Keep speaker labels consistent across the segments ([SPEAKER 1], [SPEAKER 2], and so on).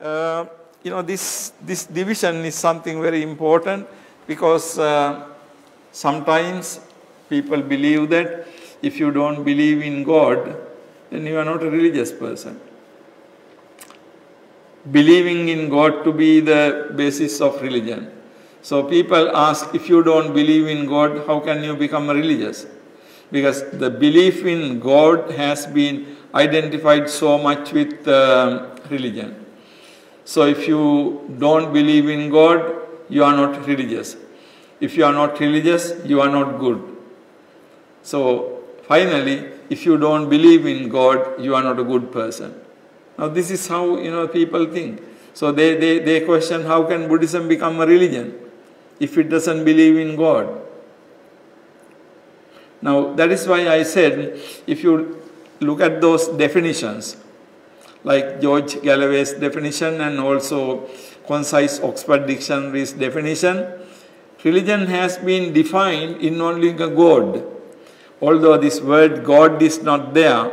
[SPEAKER 1] Uh, this division is something very important because sometimes people believe that if you don't believe in God, then you are not a religious person. Believing in God to be the basis of religion. So people ask, if you don't believe in God, how can you become religious? Because the belief in God has been identified so much with religion. So if you don't believe in God, you are not religious. If you are not religious, you are not good. So finally, if you don't believe in God, you are not a good person. Now this is how people think. So they question, how can Buddhism become a religion if it doesn't believe in God? Now that is why I said, if you look at those definitions, like George Galloway's definition and also Concise Oxford Dictionary's definition, religion has been defined in only a God. Although this word God is not there,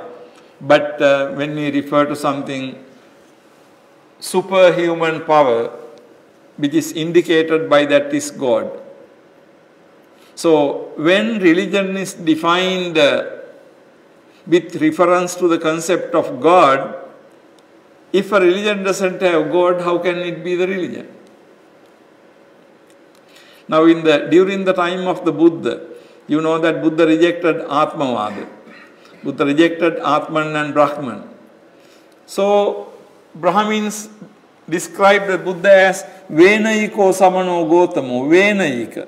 [SPEAKER 1] but when we refer to something superhuman power, which is indicated by that is God. So when religion is defined with reference to the concept of God, if a religion doesn't have God, how can it be the religion? Now during the time of the Buddha, you know that Buddha rejected Atmavada. Buddha rejected Atman and Brahman. So Brahmins described the Buddha as Venayiko Samano Gotamo. Venayika.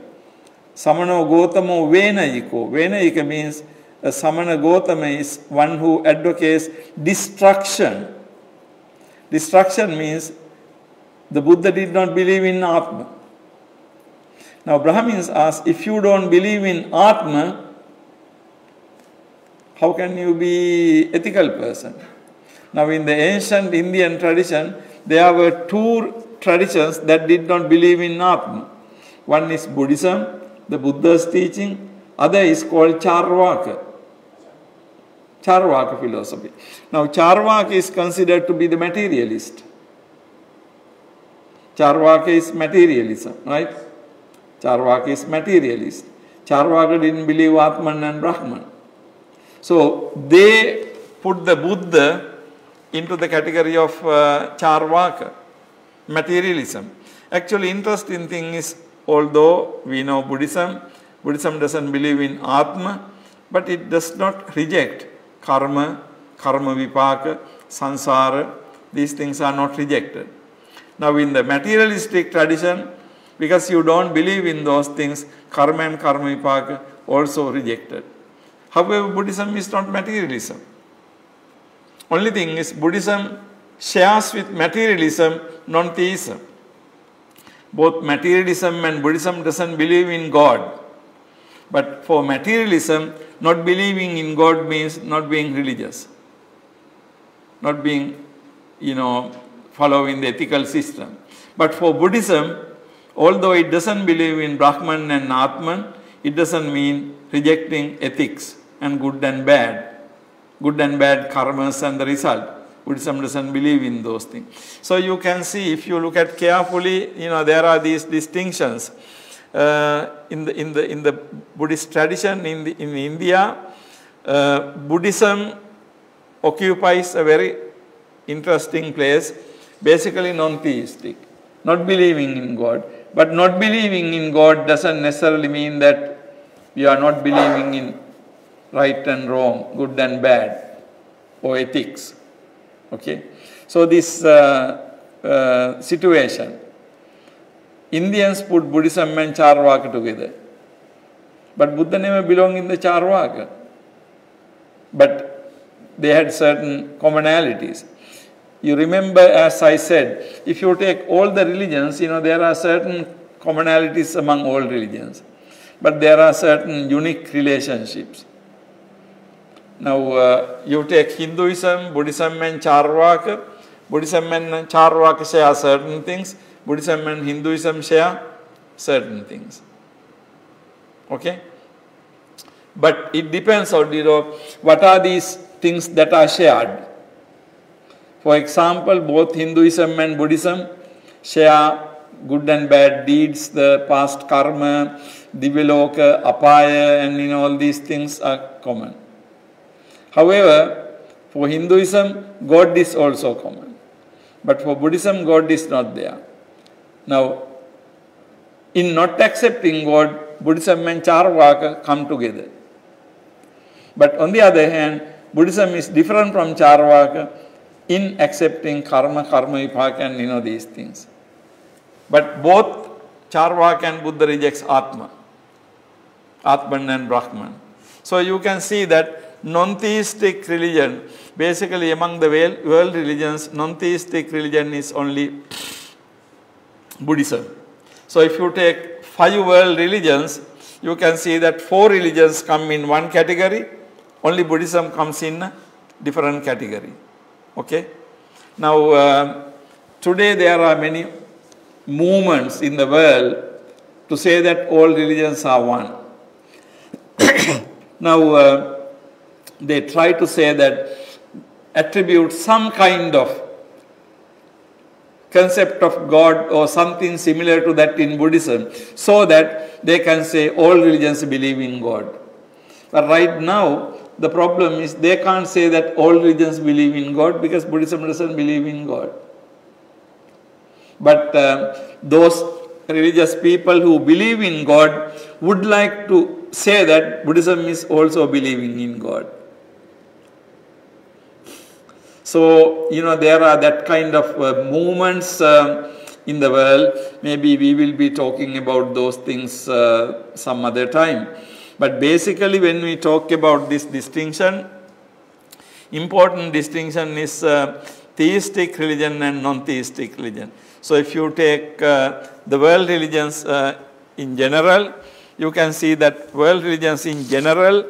[SPEAKER 1] Samano Gotamo Venayiko. Venayika means a Samana Gotama is one who advocates destruction. Destruction means the Buddha did not believe in Atma. Now Brahmins ask, if you don't believe in Atma, how can you be ethical person? Now in the ancient Indian tradition, there were two traditions that did not believe in Atma. One is Buddhism, the Buddha's teaching. Other is called Charvaka. Charvaka philosophy. Now Charvaka is considered to be the materialist. Charvaka is materialism, right? Charvaka is materialist. Charvaka didn't believe Atman and Brahman. So they put the Buddha into the category of Charvaka, materialism. Actually, interesting thing is, although we know Buddhism doesn't believe in Atma, but it does not reject karma, karma vipaka, sansara. These things are not rejected. Now in the materialistic tradition, because you don't believe in those things, karma and karma vipaka also rejected. However, Buddhism is not materialism. Only thing is, Buddhism shares with materialism non-theism. Both materialism and Buddhism doesn't believe in God. But for materialism, not believing in God means not being religious. Not being, following the ethical system. But for Buddhism, although it doesn't believe in Brahman and Atman, it doesn't mean rejecting ethics and good and bad karmas and the result. Buddhism doesn't believe in those things. So you can see, if you look at carefully, there are these distinctions. In the Buddhist tradition in India, Buddhism occupies a very interesting place, basically non-theistic, not believing in God. But not believing in God doesn't necessarily mean that we are not believing in right and wrong, good and bad, or ethics. Okay? So this situation, Indians put Buddhism and Charvaka together. But Buddha never belonged in the Charvaka. But they had certain commonalities. You remember, as I said, if you take all the religions, there are certain commonalities among all religions. But there are certain unique relationships. Now, you take Hinduism, Buddhism and Charvaka. Buddhism and Charvaka share certain things. Buddhism and Hinduism share certain things. Okay? But it depends on, what are these things that are shared. For example, both Hinduism and Buddhism share good and bad deeds, the past karma, divyaloka, apaya, and all these things are common. However, for Hinduism, God is also common. But for Buddhism, God is not there. Now, in not accepting God, Buddhism and Charvaka come together. But on the other hand, Buddhism is different from Charvaka in accepting karma, karma vipaka, and these things. But both Charvaka and Buddha rejects Atma, Atman and Brahman. So you can see that non-theistic religion, basically among the world religions, non-theistic religion is only Buddhism. So if you take 5 world religions, you can see that 4 religions come in one category, only Buddhism comes in a different category. Okay? Now, today there are many movements in the world to say that all religions are one. Now, they try to say that, attribute some kind of concept of God or something similar to that in Buddhism, so that they can say all religions believe in God. But right now, the problem is they can't say that all religions believe in God because Buddhism doesn't believe in God. But those religious people who believe in God would like to say that Buddhism is also believing in God. So, there are that kind of movements in the world. Maybe we will be talking about those things some other time. But basically, when we talk about this distinction, important distinction is theistic religion and non-theistic religion. So if you take the world religions in general, you can see that world religions in general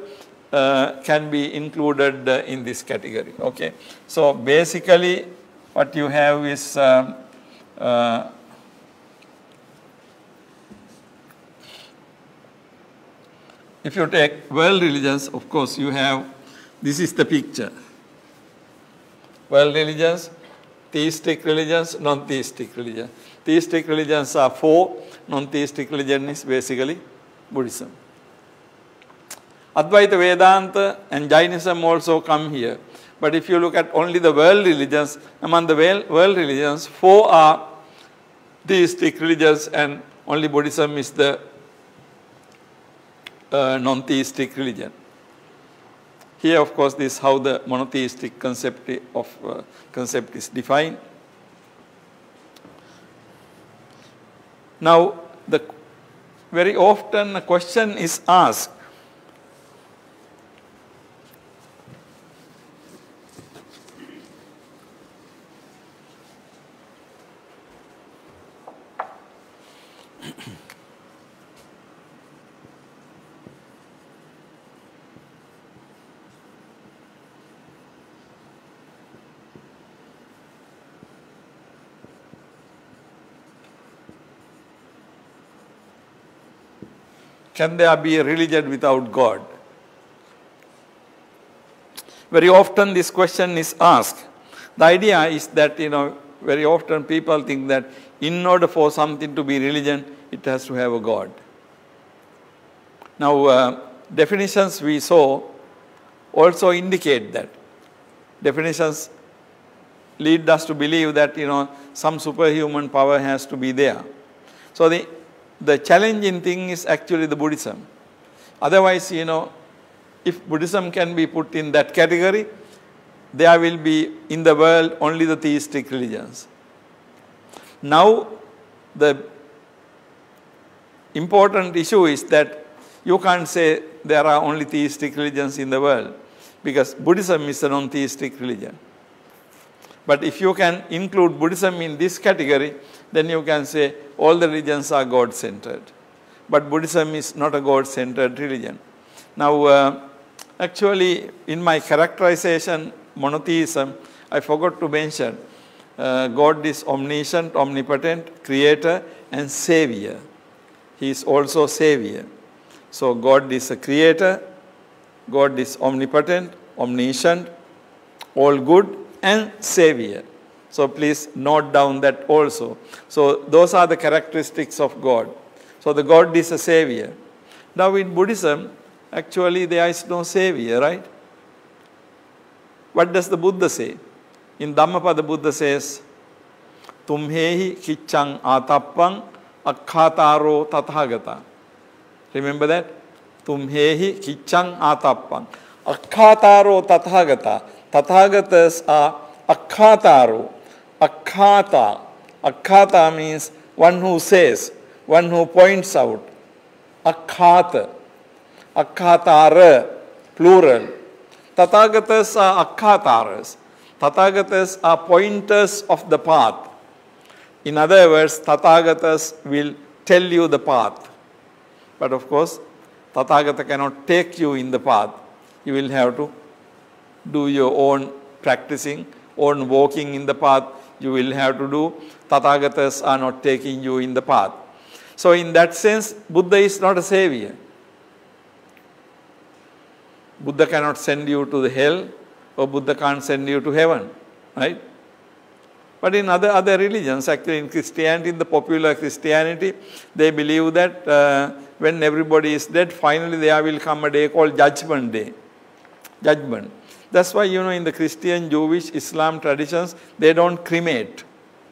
[SPEAKER 1] can be included in this category. Okay. So basically, what you have is if you take world religions, of course, you have, this is the picture. World religions, theistic religions, non-theistic religions. Theistic religions are 4, non-theistic religion is basically Buddhism. Advaita Vedanta and Jainism also come here. But if you look at only the world religions, among the world religions, 4 are theistic religions and only Buddhism is the non-theistic religion. Here, of course, this is how the monotheistic concept is defined. Now, very often a question is asked, can there be a religion without God? Very often this question is asked. The idea is that, very often people think that in order for something to be religion, it has to have a God. Now, definitions we saw also indicate that. Definitions lead us to believe that, some superhuman power has to be there. So the challenging thing is actually the Buddhism. Otherwise, if Buddhism can be put in that category, there will be in the world only the theistic religions. Now, the important issue is that you can't say there are only theistic religions in the world because Buddhism is a non-theistic religion. But if you can include Buddhism in this category, then you can say all the religions are God-centered. But Buddhism is not a God-centered religion. Now, actually, in my characterization, monotheism, I forgot to mention God is omniscient, omnipotent, creator, and savior. He is also savior. So God is a creator, God is omnipotent, omniscient, all good, and Savior. So please note down that also. So those are the characteristics of God. So the God is a Savior. Now in Buddhism, actually there is no Savior, right? What does the Buddha say? In Dhammapada, Buddha says, Tumhehi kichang atappang akkhataro tathagata. Remember that? Tumhehi kichang atappang. Akkhataro tathagata. Tathagatas are akkhataro. Akkhata. Akkhata means one who says, one who points out. Akkhata. Akkhatara, plural. Tathagatas are akkhataras. Tathagatas are pointers of the path. In other words, Tathagatas will tell you the path. But of course, Tathagata cannot take you in the path. You will have to do your own practicing, own walking in the path. You will have to do. Tathagatas are not taking you in the path. So in that sense, Buddha is not a savior. Buddha cannot send you to the hell, or Buddha can't send you to heaven, right? But in other religions, actually in Christianity, in the popular Christianity, they believe that when everybody is dead, finally there will come a day called Judgment Day. Judgment. That's why, you know, in the Christian, Jewish, Islam traditions, they don't cremate.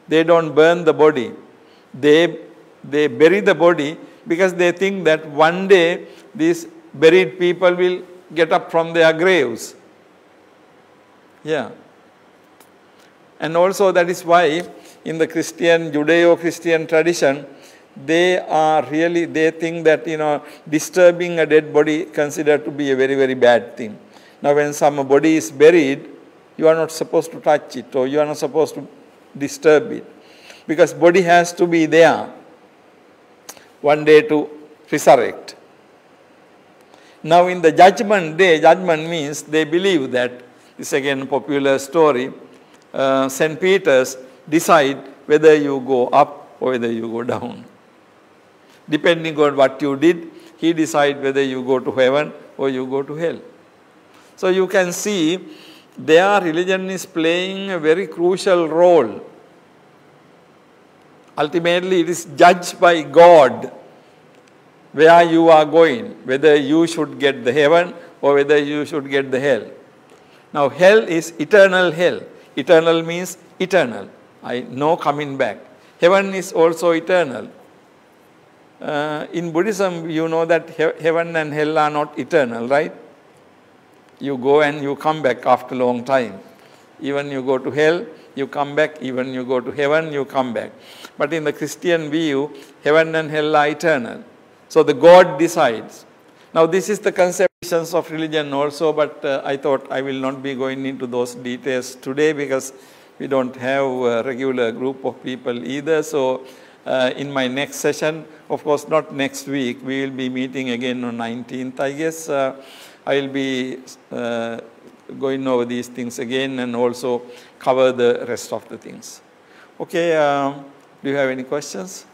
[SPEAKER 1] They don't burn the body. They bury the body because they think that one day these buried people will get up from their graves. Yeah. And also that is why in the Christian, Judeo-Christian tradition, they think that, you know, disturbing a dead body considered to be a very, very bad thing. Now when some body is buried, you are not supposed to touch it, or you are not supposed to disturb it. Because body has to be there one day to resurrect. Now in the Judgment Day, judgment means they believe that, this is again a popular story, St. Peter's decide whether you go up or whether you go down. Depending on what you did, he decides whether you go to heaven or you go to hell. So you can see their religion is playing a very crucial role. Ultimately, it is judged by God where you are going, whether you should get the heaven or whether you should get the hell. Now, hell is eternal hell. Eternal means eternal. No coming back. Heaven is also eternal. In Buddhism, you know that heaven and hell are not eternal, right? You go and you come back after a long time. Even you go to hell, you come back. Even you go to heaven, you come back. But in the Christian view, heaven and hell are eternal. So the God decides. Now this is the conceptions of religion also, but I thought I will not be going into those details today because we don't have a regular group of people either. So in my next session, of course not next week, we will be meeting again on 19th, I guess. I will be going over these things again and also cover the rest of the things. Okay, do you have any questions?